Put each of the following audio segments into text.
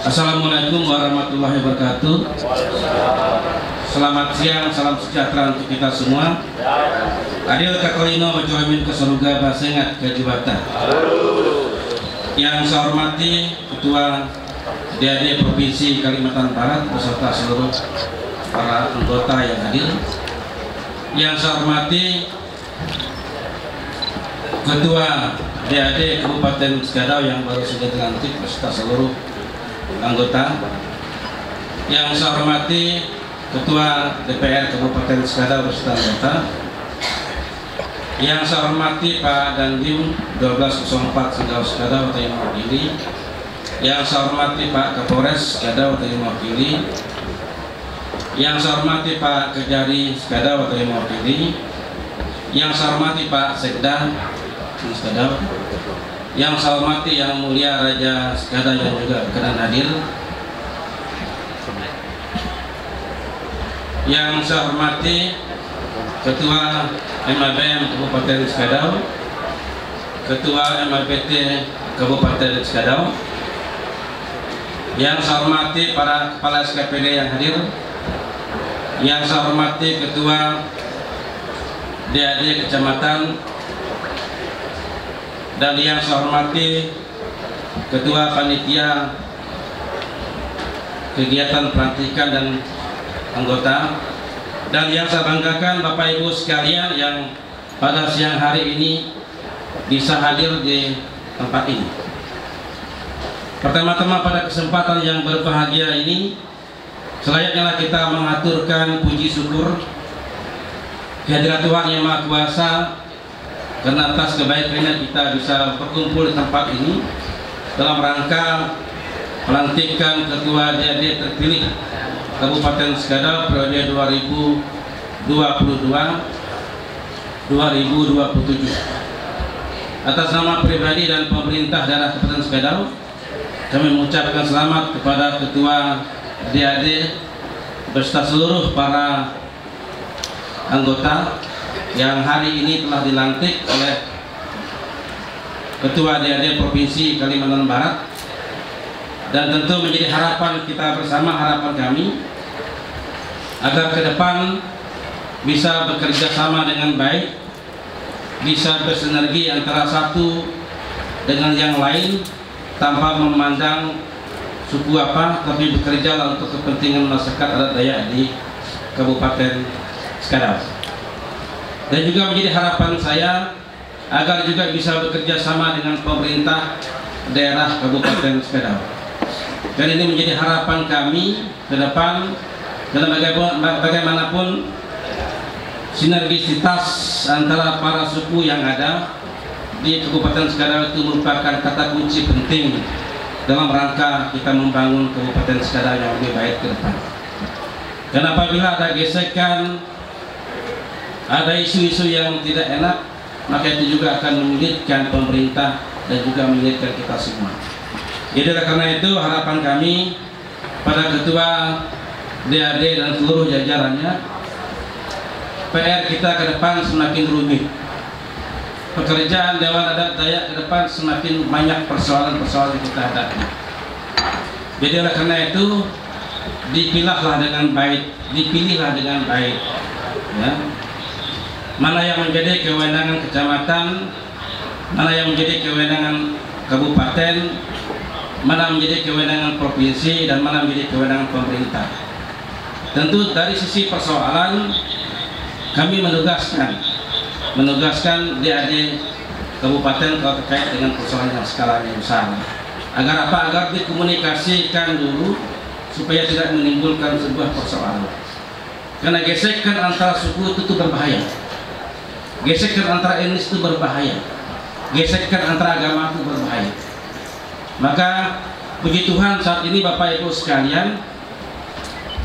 Assalamualaikum warahmatullahi wabarakatuh. Selamat siang, salam sejahtera untuk kita semua. Adil kakolino wajamin ke surga basengat ke jibata. Yang saya hormati Ketua DAD Provinsi Kalimantan Barat beserta seluruh para anggota yang hadir. Yang saya hormati Ketua DAD Kabupaten Sekadau yang baru saja dilantik beserta seluruh anggota. Yang saya hormati Ketua DPR Kabupaten Sekadau beserta anggota. Yang saya hormati Pak Dandim 1204 Sekadau yang mewakili. Yang saya hormati Pak Kapolres Sekadau yang mewakili. Yang saya hormati Pak Kejari Sekadau yang mewakili. Yang saya hormati Pak Sekda Sekadau. Yang saya hormati Yang Mulia Raja Sekadau yang juga berkenan hadir. Yang saya hormati Ketua MABM Kabupaten Sekadau, Ketua MABT Kabupaten Sekadau. Yang saya hormati para kepala SKPD yang hadir. Yang saya hormati Ketua DAD Kecamatan. Dan yang saya hormati Ketua Panitia Kegiatan Pelantikan dan anggota. Dan yang saya banggakan Bapak Ibu sekalian yang pada siang hari ini bisa hadir di tempat ini. Pertama-tama pada kesempatan yang berbahagia ini, selayaknya kita mengaturkan puji syukur kehadirat Tuhan Yang Maha Kuasa karena atas kebaikannya kita bisa berkumpul di tempat ini dalam rangka pelantikan Ketua DAD terpilih Kabupaten Sekadau periode 2022-2027. Atas nama pribadi dan pemerintah daerah Kabupaten Sekadau, kami mengucapkan selamat kepada Ketua DAD beserta seluruh para anggota yang hari ini telah dilantik oleh Ketua DAD Provinsi Kalimantan Barat. Dan tentu menjadi harapan kita bersama, harapan kami agar ke depan bisa bekerja sama dengan baik, bisa bersinergi antara satu dengan yang lain tanpa memandang suku apa, tapi bekerja untuk kepentingan masyarakat adat Dayak di Kabupaten Sekadau. Dan juga menjadi harapan saya agar juga bisa bekerja sama dengan pemerintah daerah Kabupaten Sekadau. Dan ini menjadi harapan kami ke depan, karena bagaimanapun sinergisitas antara para suku yang ada di Kabupaten Sekadau itu merupakan kata kunci penting dalam rangka kita membangun Kabupaten Sekadau yang lebih baik ke depan. Dan apabila ada gesekan, ada isu-isu yang tidak enak, maka itu juga akan menyulitkan pemerintah dan juga menyulitkan kita semua. Jadi karena itu harapan kami pada Ketua DAD dan seluruh jajarannya, PR kita ke depan semakin rumit. Pekerjaan Dewan Adat Dayak ke depan semakin banyak persoalan-persoalan yang kita hadapi. Jadi karena itu dipilihlah dengan baik, ya. Mana yang menjadi kewenangan kecamatan, mana yang menjadi kewenangan kabupaten, mana menjadi kewenangan provinsi, dan mana menjadi kewenangan pemerintah. Tentu dari sisi persoalan kami menugaskan DAD kabupaten kalau terkait dengan persoalan yang skalanya besar. Agar apa? Agar dikomunikasikan dulu supaya tidak menimbulkan sebuah persoalan. Karena gesekan antara suku itu berbahaya. Gesekan antara etnis itu berbahaya. Gesekan antara agama itu berbahaya. Maka puji Tuhan saat ini Bapak Ibu sekalian,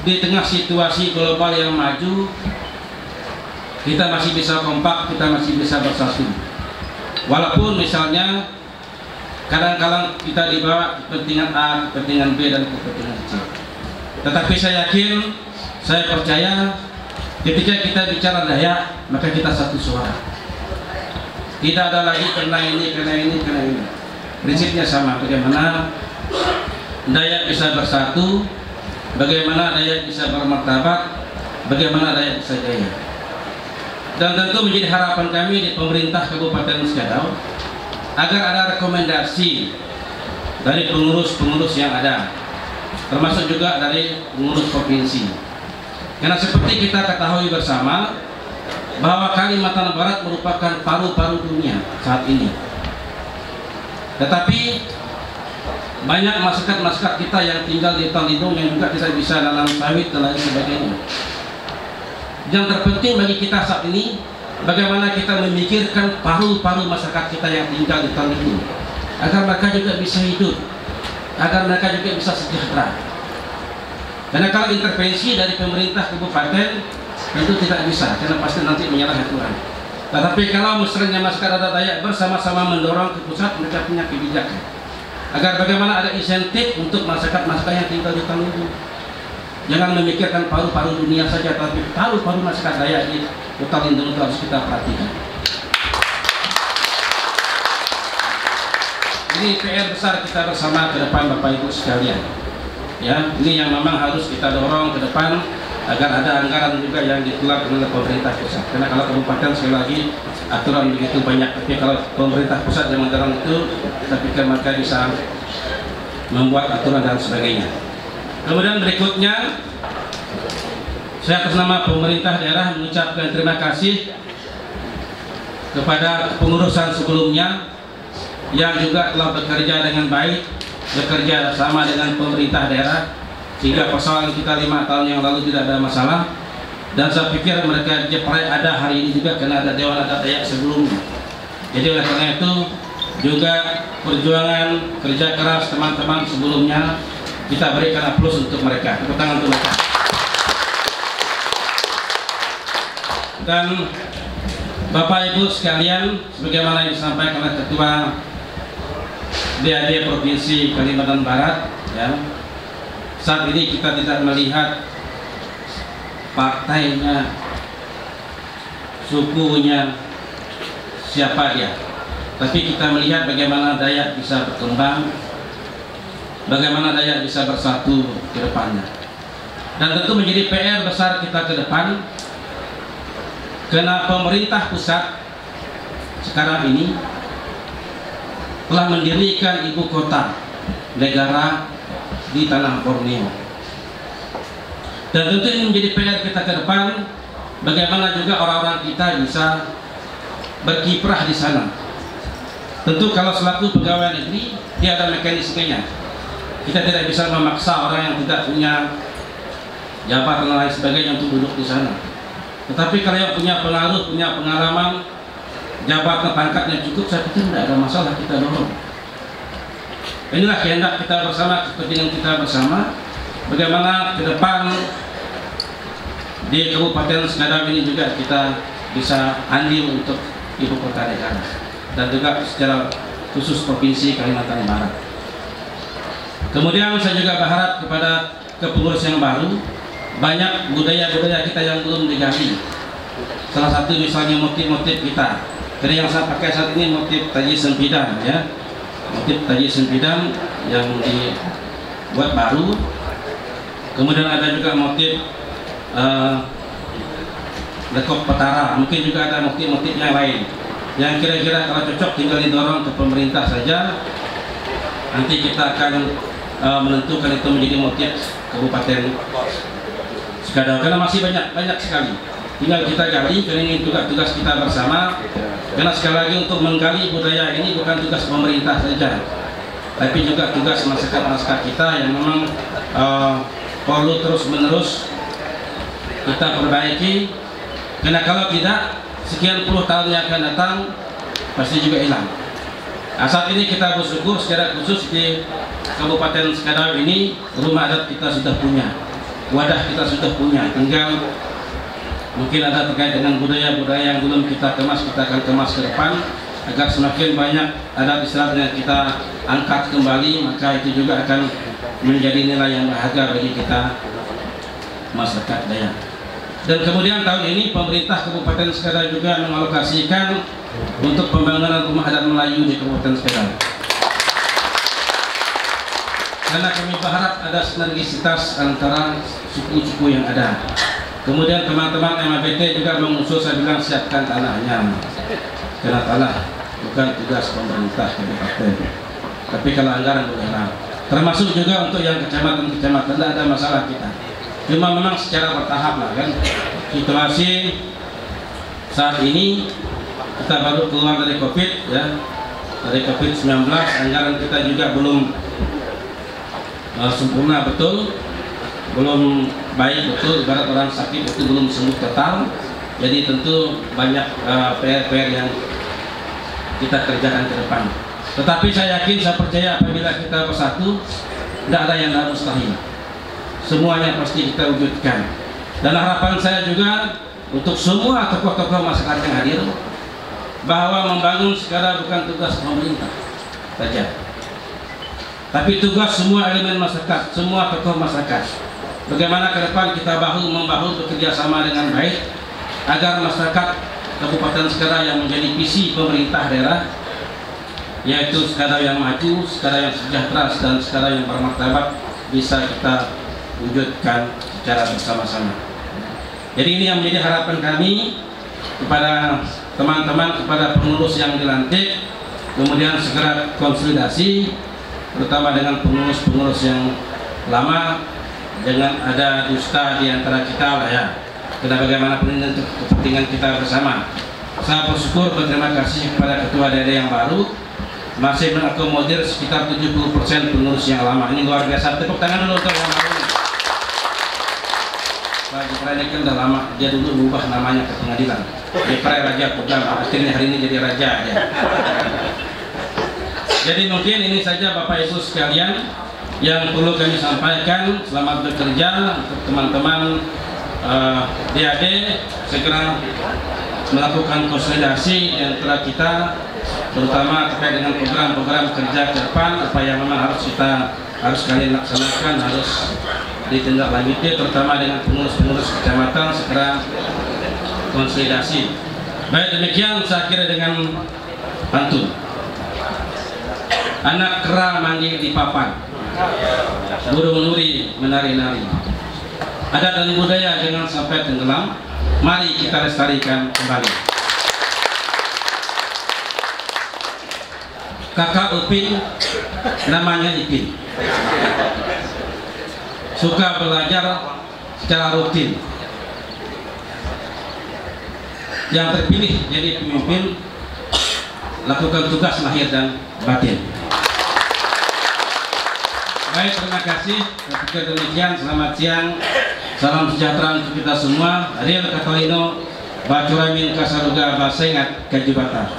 di tengah situasi global yang maju, kita masih bisa kompak, kita masih bisa bersatu. Walaupun misalnya kadang-kadang kita dibawa kepentingan A, kepentingan B, dan kepentingan C. Tetapi saya yakin, saya percaya ketika kita bicara Dayak, maka kita satu suara. Tidak ada lagi karena ini. Prinsipnya sama, bagaimana Dayak bisa bersatu, bagaimana Dayak bisa bermartabat, bagaimana Dayak bisa jaya. Dan tentu menjadi harapan kami di pemerintah Kabupaten Sekadau agar ada rekomendasi dari pengurus-pengurus yang ada, termasuk juga dari pengurus provinsi. Karena seperti kita ketahui bersama bahwa Kalimantan Barat merupakan paru-paru dunia saat ini. Tetapi banyak masyarakat kita yang tinggal di hutan lindung yang juga tidak bisa nanam sawit dan lain sebagainya. Yang terpenting bagi kita saat ini, bagaimana kita memikirkan paru-paru masyarakat kita yang tinggal di hutan lindung, agar mereka juga bisa hidup, agar mereka juga bisa sejahtera. Karena kalau intervensi dari pemerintah kabupaten itu tidak bisa, karena pasti nanti menyalahi aturan. Tetapi kalau misalnya masyarakat adat Dayak bersama-sama mendorong ke pusat, mereka punya kebijakan agar bagaimana ada insentif untuk masyarakat yang tinggal di hutan lindung. Jangan memikirkan paru-paru dunia saja, tapi paru-paru masyarakat Dayak di hutan lindung itu harus kita perhatikan. Ini PR besar kita bersama ke depan Bapak Ibu sekalian. Ya, ini yang memang harus kita dorong ke depan agar ada anggaran juga yang dikeluarkan oleh pemerintah pusat. Karena kalau kabupaten sekali lagi aturan begitu banyak, tapi kalau pemerintah pusat yang mendorong itu, kita pikir mereka bisa membuat aturan dan sebagainya. Kemudian berikutnya, saya atas nama pemerintah daerah mengucapkan terima kasih kepada pengurusan sebelumnya yang juga telah bekerja dengan baik, bekerja sama dengan pemerintah daerah, sehingga persoalan kita 5 tahun yang lalu tidak ada masalah. Dan saya pikir mereka Jepret ada hari ini juga karena ada Dewan Adat Dayak sebelumnya. Jadi oleh karena itu juga perjuangan kerja keras teman-teman sebelumnya kita berikan aplaus untuk mereka, tepuk tangan untuk mereka. Dan Bapak Ibu sekalian, sebagaimana yang disampaikan oleh Ketua DAD Provinsi Kalimantan Barat, ya, saat ini kita tidak melihat partainya, sukunya, siapa dia, tapi kita melihat bagaimana Dayak bisa berkembang, bagaimana Dayak bisa bersatu ke depannya. Dan tentu menjadi PR besar kita ke depan, karena pemerintah pusat sekarang ini telah mendirikan ibu kota negara di tanah Borneo. Dan tentu ini menjadi PR kita ke depan, bagaimana juga orang-orang kita bisa berkiprah di sana. Tentu kalau selaku pegawai negeri, dia ada mekanismenya. Kita tidak bisa memaksa orang yang tidak punya jabatan dan lain sebagainya untuk duduk di sana. Tetapi kalau yang punya pengaruh, punya pengalaman, jabatan pangkatnya cukup, saya pikir tidak ada masalah, kita dorong. Inilah kehendak kita bersama, kepentingan kita bersama, bagaimana ke depan di Kabupaten Sekadau ini juga kita bisa andil untuk ibu kota negara, dan juga secara khusus Provinsi Kalimantan Barat. Kemudian saya juga berharap kepada kepengurusan yang baru, banyak budaya-budaya kita yang belum digali. Salah satu misalnya motif-motif kita. Jadi yang saya pakai saat ini motif Taji Sempidan, ya, motif Taji Sempidan yang dibuat baru. Kemudian ada juga motif lekop petara. Mungkin juga ada motif-motif yang lain yang kira-kira kalau cocok tinggal didorong ke pemerintah saja. Nanti kita akan menentukan itu menjadi motif Kabupaten Sekadau, karena masih banyak sekali. Tinggal kita gali, karena ini juga tugas kita bersama. Karena sekali lagi untuk menggali budaya ini bukan tugas pemerintah saja, tapi juga tugas masyarakat kita yang memang perlu terus-menerus kita perbaiki. Karena kalau tidak, sekian puluh tahun yang akan datang pasti juga hilang. Nah, saat ini kita bersyukur secara khusus di Kabupaten Sekadau ini rumah adat kita sudah punya, wadah kita sudah punya, tinggal mungkin ada terkait dengan budaya-budaya yang belum kita kemas, kita akan kemas ke depan agar semakin banyak adat istiadat yang kita angkat kembali, maka itu juga akan menjadi nilai yang berharga bagi kita masyarakat Dayak. Dan kemudian tahun ini pemerintah Kabupaten Sekadau juga mengalokasikan untuk pembangunan rumah adat Melayu di Kabupaten Sekadau. karena kami berharap ada sinergisitas antara suku-suku yang ada. Kemudian teman-teman MABT juga mengusul, saya bilang siapkan tanahnya, karena tanah bukan tugas pemerintah kabupaten, tapi kalau anggaran bolehlah. Termasuk juga untuk yang kecamatan-kecamatan, tidak ada masalah kita. Cuma memang secara bertahap lah kan. Situasi saat ini kita baru keluar dari COVID ya, dari COVID-19, anggaran kita juga belum sempurna betul, belum baik betul. Ibarat orang sakit itu belum sembuh total. Jadi tentu banyak PR-PR yang kita kerjakan ke depan. Tetapi saya yakin, saya percaya apabila kita bersatu, tidak ada yang mustahil. Semuanya pasti kita wujudkan. Dan harapan saya juga untuk semua tokoh-tokoh masyarakat yang hadir, bahwa membangun sekarang bukan tugas pemerintah saja, tapi tugas semua elemen masyarakat, semua tokoh masyarakat. Bagaimana ke depan kita bahu-membahu bekerja sama dengan baik, agar masyarakat Kabupaten Sekarang yang menjadi visi pemerintah daerah, yaitu Sekarang yang maju, Sekarang yang sejahtera, dan Sekarang yang bermartabat, bisa kita wujudkan secara bersama-sama. Jadi ini yang menjadi harapan kami kepada teman-teman, kepada pengurus yang dilantik, kemudian segera konsolidasi, terutama dengan pengurus-pengurus yang lama, jangan ada dusta di antara kita lah ya. Karena bagaimanapun ini untuk kepentingan kita bersama. Saya bersyukur, berterima kasih kepada ketua daerah yang baru, masih mengakomodir sekitar 70% pengurus yang lama. Ini luar biasa. Tepuk tangan dulu untuk yang baru. Pak Jepra ini kan udah lama, dia dulu mengubah namanya ke pengadilan. Jepra Raja Pugam, akhirnya hari ini jadi raja ya. Jadi mungkin ini saja Bapak Ibu sekalian yang perlu kami sampaikan. Selamat bekerja untuk teman-teman DAD, segera melakukan konsolidasi yang telah kita, terutama terkait dengan program-program kerja ke depan, apa yang memang harus kalian laksanakan, harus ditindaklanjuti, terutama dengan pengurus-pengurus kecamatan, segera konsolidasi. Baik, demikian saya kira dengan pantun. Anak kera mandi di papan, burung nuri menari-nari. Adat dan budaya jangan sampai tenggelam, mari kita lestarikan kembali. Kakak Upin namanya Ipin, suka belajar secara rutin. Yang terpilih jadi pemimpin, lakukan tugas lahir dan batin. Baik, terima kasih. Saya pikir demikian. Selamat siang, salam sejahtera untuk kita semua. Ariel Katolino, Bacuramin Kasaruga Basengat Kajibata.